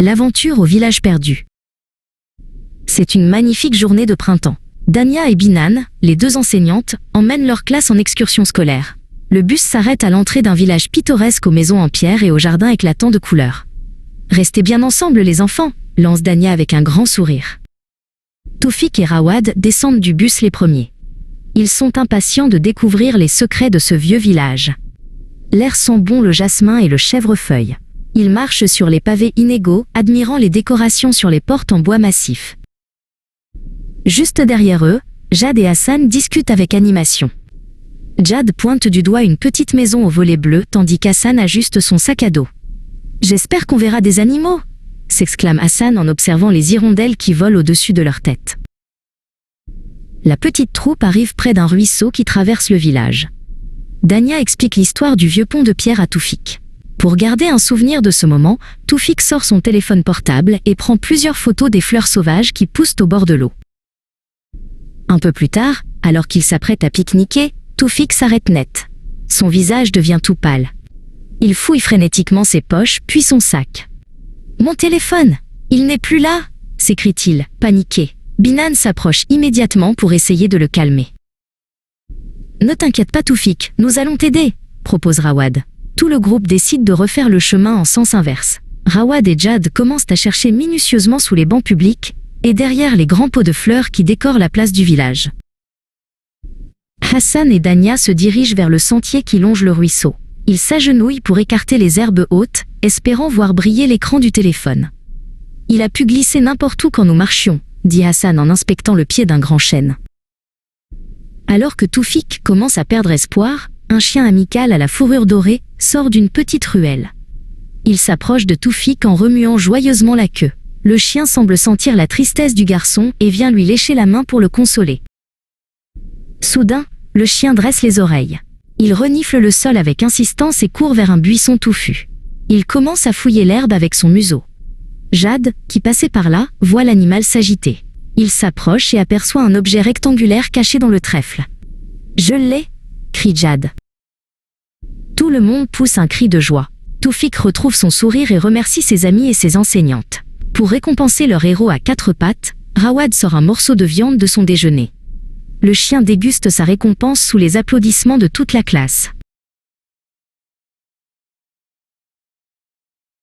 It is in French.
L'aventure au village perdu. C'est une magnifique journée de printemps. Dania et Binan, les deux enseignantes, emmènent leur classe en excursion scolaire. Le bus s'arrête à l'entrée d'un village pittoresque aux maisons en pierre et aux jardins éclatants de couleurs. « Restez bien ensemble les enfants !» lance Dania avec un grand sourire. Toufik et Rawad descendent du bus les premiers. Ils sont impatients de découvrir les secrets de ce vieux village. L'air sent bon le jasmin et le chèvrefeuille. Ils marchent sur les pavés inégaux, admirant les décorations sur les portes en bois massif. Juste derrière eux, Jad et Hassan discutent avec animation. Jad pointe du doigt une petite maison aux volets bleus tandis qu'Hassan ajuste son sac à dos. « J'espère qu'on verra des animaux !» s'exclame Hassan en observant les hirondelles qui volent au-dessus de leur tête. La petite troupe arrive près d'un ruisseau qui traverse le village. Dania explique l'histoire du vieux pont de pierre à Toufik. Pour garder un souvenir de ce moment, Toufik sort son téléphone portable et prend plusieurs photos des fleurs sauvages qui poussent au bord de l'eau. Un peu plus tard, alors qu'il s'apprête à pique-niquer, Toufik s'arrête net. Son visage devient tout pâle. Il fouille frénétiquement ses poches, puis son sac. « Mon téléphone! Il n'est plus là !» s'écrie-t-il, paniqué. Binan s'approche immédiatement pour essayer de le calmer. « Ne t'inquiète pas Toufik, nous allons t'aider !» propose Rawad. Tout le groupe décide de refaire le chemin en sens inverse. Rawad et Jad commencent à chercher minutieusement sous les bancs publics et derrière les grands pots de fleurs qui décorent la place du village. Hassan et Dania se dirigent vers le sentier qui longe le ruisseau. Ils s'agenouillent pour écarter les herbes hautes, espérant voir briller l'écran du téléphone. « Il a pu glisser n'importe où quand nous marchions », dit Hassan en inspectant le pied d'un grand chêne. Alors que Toufik commence à perdre espoir, un chien amical à la fourrure dorée sort d'une petite ruelle. Il s'approche de Toufik en remuant joyeusement la queue. Le chien semble sentir la tristesse du garçon et vient lui lécher la main pour le consoler. Soudain, le chien dresse les oreilles. Il renifle le sol avec insistance et court vers un buisson touffu. Il commence à fouiller l'herbe avec son museau. Jad, qui passait par là, voit l'animal s'agiter. Il s'approche et aperçoit un objet rectangulaire caché dans le trèfle. « Je l'ai !» crie Jad. Tout le monde pousse un cri de joie. Toufik retrouve son sourire et remercie ses amis et ses enseignantes. Pour récompenser leur héros à quatre pattes, Rawad sort un morceau de viande de son déjeuner. Le chien déguste sa récompense sous les applaudissements de toute la classe.